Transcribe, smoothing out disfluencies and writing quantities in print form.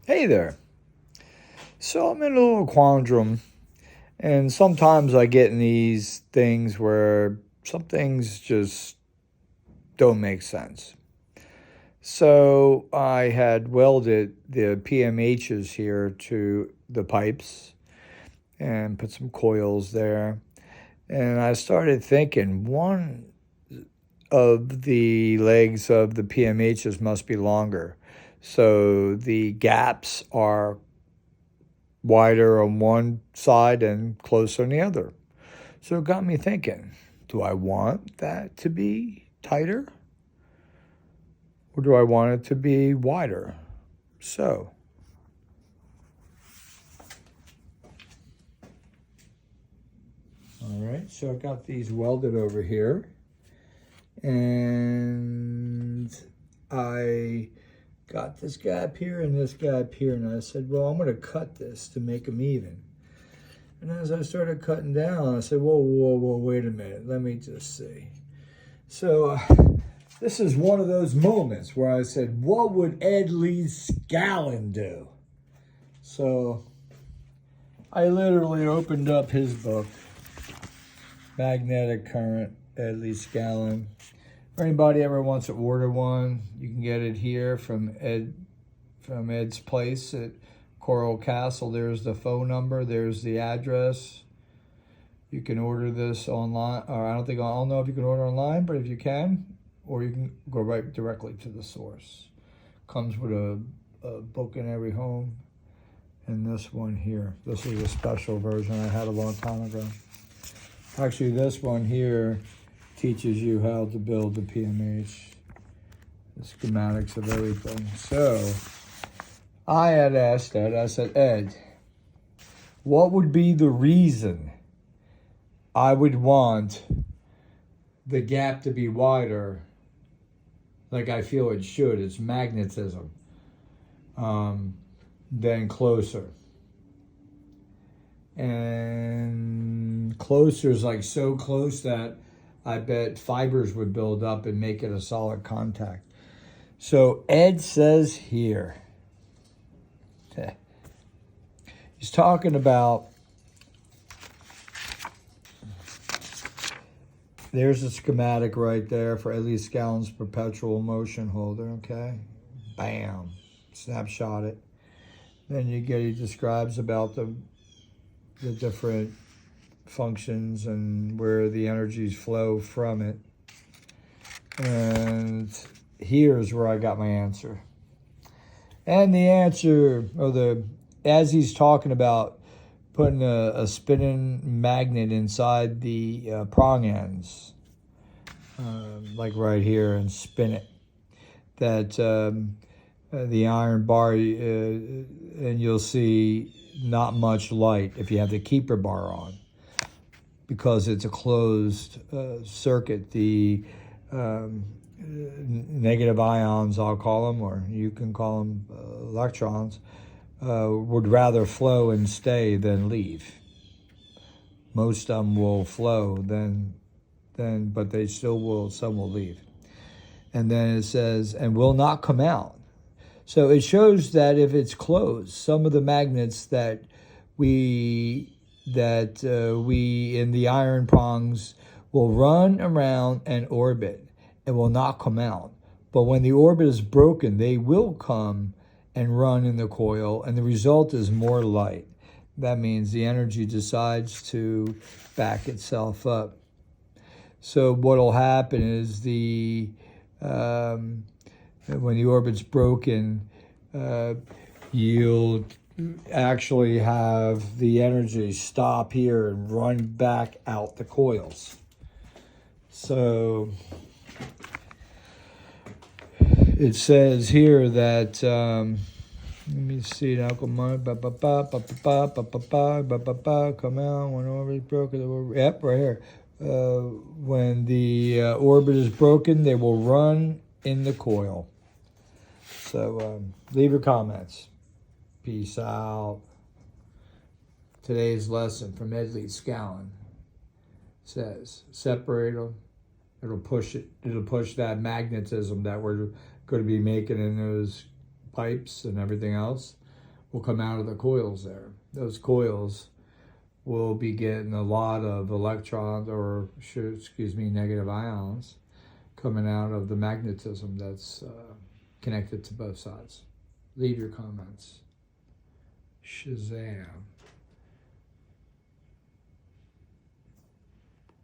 Hey there. So I'm in a little quandrum, and sometimes I get in these things where some things just don't make sense. So I had welded the PMHs here to the pipes and put some coils there. And I started thinking one of the legs of the PMHs must be longer. So the gaps are wider on one side and closer on the other. So it got me thinking, do I want that to be tighter or do I want it to be wider? So, all right, so I got these welded over here and I got this gap here and this gap here, and I said, well, I'm going to cut this to make them even. And as I started cutting down, I said, whoa, wait a minute. Let me just see. So this is one of those moments where I said, what would Ed Leedskalnin do? So I literally opened up his book, Magnetic Current, Ed Leedskalnin. If anybody ever wants to order one, you can get it here from Ed's place at Coral Castle. There's the phone number. There's the address. You can order this online, or I don't know if you can order online, but if you can, or you can go right directly to the source. Comes with a book in every home, and this one here. This is a special version I had a long time ago. Actually, this one here teaches you how to build the PMH, the schematics of everything. So I had asked Ed, I said, Ed, what would be the reason I would want the gap to be wider like I feel it should? It's magnetism, than closer. And closer is like so close that I bet fibers would build up and make it a solid contact. So Ed says here, he's talking about, there's a schematic right there for Ed Leedskalnin's perpetual motion holder, okay? Bam, snapshot it. Then he describes about the different functions and where the energies flow from it. And here's where I got my answer. And the answer, as he's talking about putting a spinning magnet inside the prong ends, like right here, and spin it, that the iron bar, and you'll see not much light if you have the keeper bar on, because it's a closed circuit. The negative ions, I'll call them, or you can call them electrons, would rather flow and stay than leave. Most of them will flow, but they still will, some will leave. And then it says, and will not come out. So it shows that if it's closed, some of the magnets that we in the iron prongs will run around and orbit and will not come out. But when the orbit is broken, they will come and run in the coil, and the result is more light. That means the energy decides to back itself up. So what will happen is when the orbit's broken, you'll actually have the energy stop here and run back out the coils. So it says here that, let me see, now come on, come out, when orbit is broken, yep, right here. When the orbit is broken, they will run in the coil. So leave your comments. Peace out. Today's lesson from Ed Leedskalnin says, separate them. It'll push that magnetism that we're going to be making in those pipes and everything else. will come out of the coils there. Those coils will be getting a lot of electrons, or negative ions, coming out of the magnetism that's connected to both sides. Leave your comments. Shazam.